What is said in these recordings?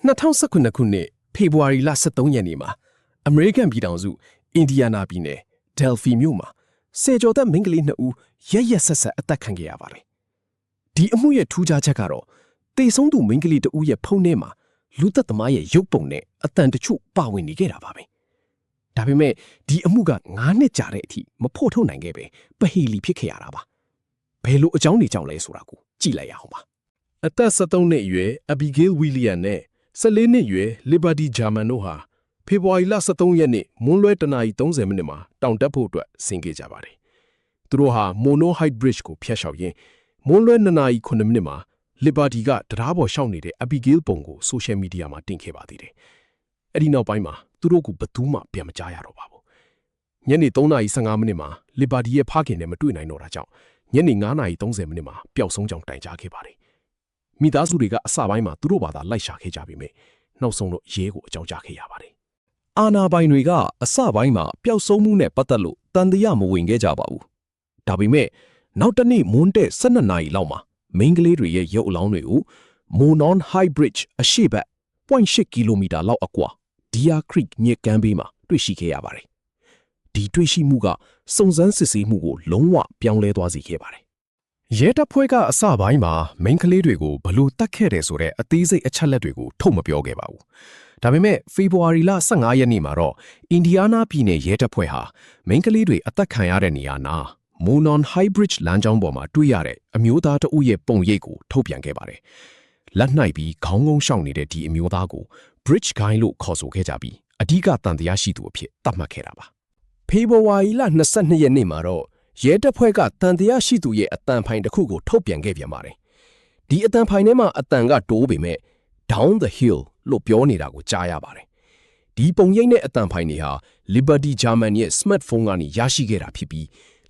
2019ခုနှစ်ဖေဖော်ဝါရီလ23ရက်နေ့မှာအမေရိကန်ပြည်ထောင်စုအင်ဒီယာနာပြည်နယ်ဒယ်ဖီမြို့မှာဆယ်ကျော်သက်မိန်းကလေး2ဦးရက်ရက်ဆက်ဆက်အသက်ခံခဲ့ရပါတယ်။ဒီအမှုရဲ့ထူးခြားချက်ကတော့တေဆုံးသူမိန်းကလေး2ဦးရဲ့ဖုန်းထဲမှာလူသက်သမားရဲ့ရုပ်ပုံနဲ့အတန်တချို့ပါဝင်နေခဲ့တာပါပဲ။ဒါပေမဲ့ဒီအမှုက9နှစ်ကြာတဲ့အထိမဖို့ထုတ်နိုင်ခဲ့ပဲပဟီလီဖြစ်ခဲ့ရတာပါ။ဘယ်လိုအကြောင်းတွေကြောင့်လဲဆိုတာကိုကြည့်လိုက်ရအောင်ပါ။အသက်73နှစ်အရွယ်အဘီဂေးလ်ဝီလီယံနဲ့14နှစ်အရွယ်လီဘာတီဂျာမန်တို့ဟာဖေဖော်ဝါရီလ23ရက်နေ့မွန်းလွဲ1:30မိနစ်မှာတောင်တက်ဖို့အတွက်ဆင်းခဲ့ကြပါတယ်။သူတို့ဟာမိုနိုဟိုက်ဘရစ်ကိုဖျက်လျှောက်ရင်းမွန်းလွဲ2:09မိနစ်မှာလီဘာတီကတရားပေါ်ရှောက်နေတဲ့အဘီဂေးလ်ပုံကိုဆိုရှယ်မီဒီယာမှာတင်ခဲ့ပါသေးတယ်။အဲဒီနောက်ပိုင်းမှာသူတို့ကဘယ်သူမှပြန်မကြားရတော့ပါဘူး။ညနေ3:15မိနစ်မှာလီဘာတီရဲ့ဖခင်နဲ့မတွေ့နိုင်တော့တာကြောင့်ညနေ9:30မိနစ်မှာပျောက်ဆုံးကြောင်းတိုင်ကြားခဲ့ပါတယ်။မိသားစုတွေကအစပိုင်းမှာသူတို့ဘာသာလိုက်ရှာခဲ့ကြပေမဲ့နောက်ဆုံးတော့ရဲကိုအကြောင်းကြားခဲ့ရပါတယ်။အာနာပိုင်တွေကအစပိုင်းမှာပျောက်ဆုံးမှုနဲ့ပတ်သက်လို့တန်တရားမဝင်ခဲ့ကြပါဘူး။ဒါပေမဲ့နောက်တနေ့မွန်းတဲ့12နာရီလောက်မှာမိန်းကလေးတွေရဲ့ရုပ်အလောင်းတွေကိုမိုနွန်ဟိုက်ဘရစ်အရှေ့ဘက် 0.8 ကီလိုမီတာလောက်အကွာဒီယာခရစ်မြစ်ကမ်းဘေးမှာတွေ့ရှိခဲ့ရပါတယ်။ဒီတွေ့ရှိမှုကစုံစမ်းစစ်ဆေးမှုကိုလုံးဝပြောင်းလဲသွားစေခဲ့ပါတယ်။ရဲတပ်ဖွဲ့ကအစပိုင်းမှာမိန်းကလေးတွေကိုဘလို့တတ်ခဲ့တယ်ဆိုတဲ့အသေးစိတ်အချက်လက်တွေကိုထုတ်မပြောခဲ့ပါဘူး။ဒါပေမဲ့ဖေဖော်ဝါရီလ15ရက်နေ့မှာတော့အင်ဒီယာနာပြည်နယ်ရဲတပ်ဖွဲ့ဟာမိန်းကလေးတွေအသက်ခံရတဲ့နေရာနာမိုနွန်ဟိုက်ဘရစ်လမ်းကြောင်းပေါ်မှာတွေ့ရတဲ့အမျိုးသားတဦးရဲ့ပုံရိပ်ကိုထုတ်ပြန်ခဲ့ပါတယ်။လက်နှိုက်ပြီးခေါင်းငုံရှောင်နေတဲ့ဒီအမျိုးသားကို Bridge Guy လို့ခေါ်ဆိုခဲ့ကြပြီးအဓိကတန်တရားရှိသူအဖြစ်သတ်မှတ်ခဲ့တာပါ။ဖေဖော်ဝါရီလ22ရက်နေ့မှာတော့ရဲတပ်ဖွဲ့ကတန်တရားရှိသူရဲ့အတန်ဖိုင်တစ်ခုကိုထုတ်ပြန်ခဲ့ပြန်ပါတယ်။ဒီအတန်ဖိုင်ထဲမှာအတန်ကတိုးပေမဲ့ Down the Hill လို့ပြောနေတာကိုကြားရပါတယ်။ဒီပုံရိပ်နဲ့အတန်ဖိုင်တွေဟာ Liberty German ရဲ့ smartphone ကနေရရှိခဲ့တာဖြစ်ပြီး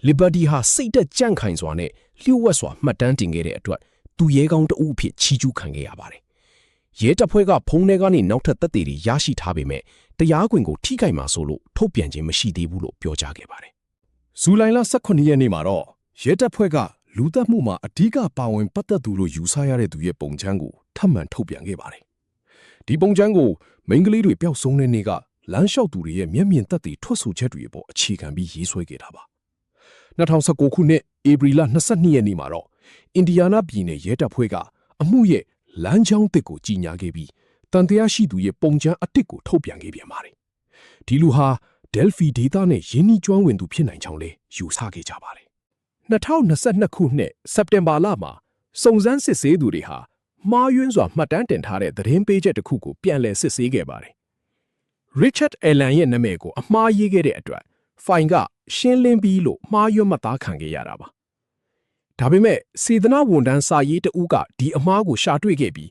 Liberty ဟာစိတ်သက်ကြန့်ခိုင်စွာနဲ့လျှို့ဝှက်စွာမှတ်တမ်းတင်ခဲ့တဲ့အတွက်သူရဲကောင်းတဦးအဖြစ်ချီးကျူးခံခဲ့ရပါတယ်။ရဲတပ်ဖွဲ့ကဖုန်းထဲကနေနောက်ထပ်သက်သေတွေရရှိထားပေမဲ့တရားခွင်ကိုထိခိုက်မှာဆိုလို့ထုတ်ပြန်ခြင်းမရှိသေးဘူးလို့ပြောကြားခဲ့ပါတယ်။ဇူလိုင်လ18ရက်နေ့မှာတော့ရဲတပ်ဖွဲ့ကလူသတ်မှုမှာအဓိကပါဝင်ပတ်သက်သူလို့ယူဆရတဲ့သူရဲ့ပုံချမ်းကိုထပ်မံထုတ်ပြန်ခဲ့ပါတယ်။ဒီပုံချမ်းကိုမိန်းကလေးတွေပျောက်ဆုံးတဲ့နေ့ကလမ်းလျှောက်သူတွေရဲ့မျက်မြင်သက်သေထွက်ဆိုချက်တွေအပေါ်အခြေခံပြီးရေးဆွဲခဲ့တာပါ။2019ခုနှစ်ဧပြီလ22ရက်နေ့မှာတော့အင်ဒီယာနာပြည်နယ်ရဲတပ်ဖွဲ့ကအမှုရဲ့လမ်းကြောင်းတစ်ကိုကြီးညာခဲ့ပြီးတန်တရားရှိသူရဲ့ပုံချမ်းအတစ်ကိုထုတ်ပြန်ခဲ့ပြန်ပါတယ်။ဒီလူဟာဒယ်ဖီဒေသနဲ့ယင်းနှီးကျွမ်းဝင်သူဖြစ်နိုင်ကြောင်းလည်းယူဆခဲ့ကြပါတယ်။2022ခုနှစ်စက်တင်ဘာလမှာစုံစမ်းစစ်ဆေးသူတွေဟာမှားယွင်းစွာမှတ်တမ်းတင်ထားတဲ့သတင်းပေးချက်တစ်ခုကိုပြန်လည်စစ်ဆေးခဲ့ပါတယ်။ Richard Allen ရဲ့နာမည်ကိုအမှားရေးခဲ့တဲ့အတွက်ဖိုင်ကရှင်းလင်းပြီးလို့မှားယွင်းမှတ်သားခံခဲ့ရတာပါ။ဒါပေမဲ့စေတနာဝန်ထမ်းစာရေးတဦးကဒီအမှားကိုရှာတွေ့ခဲ့ပြီး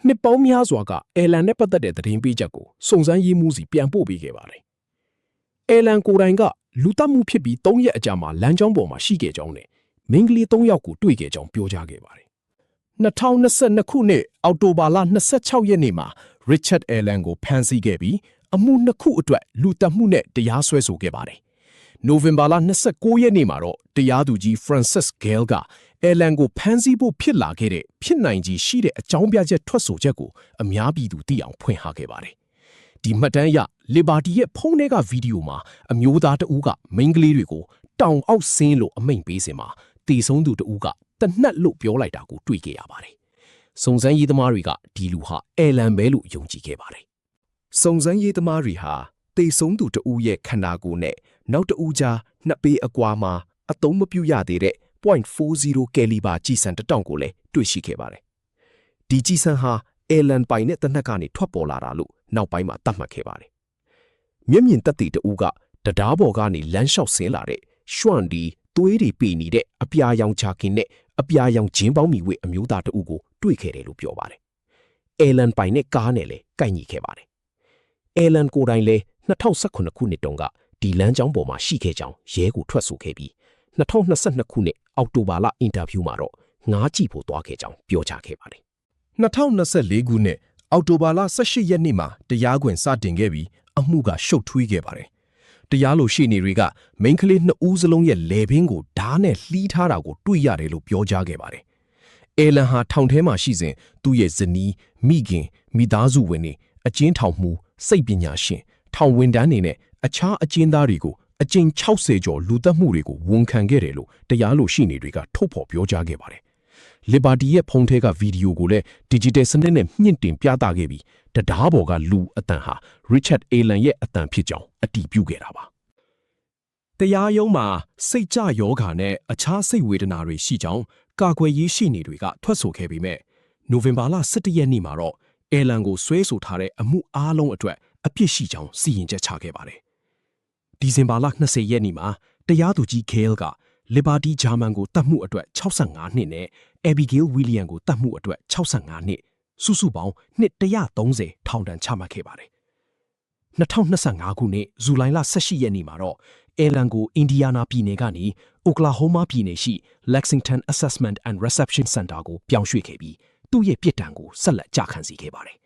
နှစ်ပေါင်းများစွာက Allen နဲ့ပတ်သက်တဲ့သတင်းပေးချက်ကိုစုံစမ်းရေးမှူးစီပြန်ပို့ပေးခဲ့ပါတယ်။ Allen ကိုယ်တိုင်ကလူသတ်မှုဖြစ်ပြီး3ရက်အကြာမှာလမ်းကြောင်းပေါ်မှာရှိခဲ့ကြောင်းနဲ့မိန်းကလေး3ယောက်ကိုတွေ့ခဲ့ကြောင်းပြောကြားခဲ့ပါတယ်။2022ခုနှစ်အောက်တိုဘာလ26ရက်နေ့မှာ Richard Allen ကိုဖမ်းဆီးခဲ့ပြီးအမှု2ခုအတွက်လူသတ်မှုနဲ့တရားစွဲဆိုခဲ့ပါတယ်။နိုဝင်ဘာလ29ရက်နေ့မှာတော့တရားသူကြီး Francis Gale က Allen ကိုဖမ်းဆီးဖို့ဖြစ်လာခဲ့တဲ့ဖြစ်နိုင်ခြေရှိတဲ့အကြောင်းပြချက်ထွက်ဆိုချက်ကိုအများပြည်သူသိအောင်ဖွင့်ဟခဲ့ပါတယ်။ဒီမှတ်တမ်းအရ Liberty ရဲ့ဖုန်းထဲကဗီဒီယိုမှာအမျိုးသားတဦးကမိန်းကလေးတွေကိုတောင်အောက်ဆင်းလို့အမိန့်ပေးစင်မှာတေဆုံးသူတဦးကတနတ်လို့ပြောလိုက်တာကိုတွေ့ခဲ့ရပါတယ်။စုံစမ်းရေးသမားတွေကဒီလူဟာ Allen ပဲလို့ယုံကြည်ခဲ့ပါတယ်။စုံစမ်းရေးသမားတွေဟာတေဆုံးသူတဦးရဲ့ခန္ဓာကိုယ်နဲ့နောက်တဦးကြား2ပေအကွာမှာအသုံးမပြုရသေးတဲ့ .40 ကယ်လီဘာကြီးစံတစ်တောင်ကိုလည်းတွေ့ရှိခဲ့ပါတယ်။ဒီကြီးစံဟာ Allen ပိုင်နဲ့တနက်ကနေထွက်ပေါ်လာတာလို့နောက်ပိုင်းမှာသတ်မှတ်ခဲ့ပါတယ်။မျက်မြင်သက်သေတဦးကတရားပေါ်ကနေလမ်းလျှောက်ဆင်းလာတဲ့ရွှန့်ဒီသွေးတွေပေနေတဲ့အပြာရောင်ချခင်နဲ့အပြာရောင်ဂျင်းပေါင်းမီဝေအမျိုးသားတဦးကိုတွေ့ခဲ့တယ်လို့ပြောပါတယ်။ Allen ပိုင်နဲ့ကားနဲ့လည်းကိုက်ညီခဲ့ပါတယ်။ Allen ကိုယ်တိုင်လည်း2019ခုနှစ်တုန်းကဒီလမ်းကြောင်းပေါ်မှာရှိခဲ့ကြောင်းရဲကိုထွက်ဆိုခဲ့ပြီး2022ခုနှစ်အောက်တိုဘာလအင်တာဗျူးမှာတော့ငားကြည့်ဖို့သွားခဲ့ကြောင်းပြောကြားခဲ့ပါတယ်။2024ခုနှစ်အောက်တိုဘာလ18ရက်နေ့မှာတရားခွင်စတင်ခဲ့ပြီးအမှုကရှုပ်ထွေးခဲ့ပါတယ်။တရားလိုရှေ့နေတွေကမိန်းကလေး2ဦးစလုံးရဲ့လယ်ပင်ကိုဓားနဲ့လှီးထားတာကိုတွေ့ရတယ်လို့ပြောကြားခဲ့ပါတယ် အဲလန်ဟာထောင်ထဲမှာရှိစဉ်သူ့ရဲ့ဇနီးမိခင်မိသားစုဝင်တွေအကျဉ်းထောင်မှုစိတ်ပညာရှင်ထောင်ဝန်ထမ်းတွေနဲ့အခြားအကျဉ်းသားတွေကိုအကျဉ်း60ကျော်လူသက်မှုတွေကိုဝန်ခံခဲ့တယ်လို့တရားလိုရှိနေတွေကထုတ်ဖော်ပြောကြားခဲ့ပါတယ်။ Liberty ရဲ့ဖုန်းထဲကဗီဒီယိုကိုလည်း digital စနစ်နဲ့မြင့်တင်ပြသခဲ့ပြီးတရားပေါ်ကလူအတန်ဟာ Richard Allen ရဲ့အတန်ဖြစ်ကြောင်းအတည်ပြုခဲ့တာပါ။ တရားရုံးမှာစိတ်ကြယောဂါနဲ့အခြားစိတ်ဝေဒနာတွေရှိကြောင်းကာကွယ်ရေးရှိနေတွေကထွက်ဆိုခဲ့ပေမဲ့နိုဝင်ဘာလ17ရက်နေ့မှာတော့အဲလန်ကိုဆွဲဆိုထားတဲ့အမှုအားလုံးအတွက်အပြစ်ရှိကြောင်းစီရင်ချက်ချခဲ့ပါတယ်။ဒီဇင်ဘာလ20ရက်နေ့မှာတရားသူကြီး Gale က Liberty German ကိုတတ်မှုအတွက်65နှစ်နဲ့ Abigail William ကိုတတ်မှုအတွက်65နှစ်စုစုပေါင်းနှစ်130ထောင်ဒဏ်ချမှတ်ခဲ့ပါတယ်။2025ခုနှစ်ဇူလိုင်လ18ရက်နေ့မှာတော့အဲလန်ကိုအင်ဒီယာနာပြည်နယ်ကနေအိုကလာဟိုးမားပြည်နယ်ရှိ Lexington Assessment and Reception Center ကိုပြောင်းရွှေ့ခဲ့ပြီးသူ့ရဲ့ပြစ်ဒဏ်ကိုဆက်လက်ကြခံစေခဲ့ပါတယ်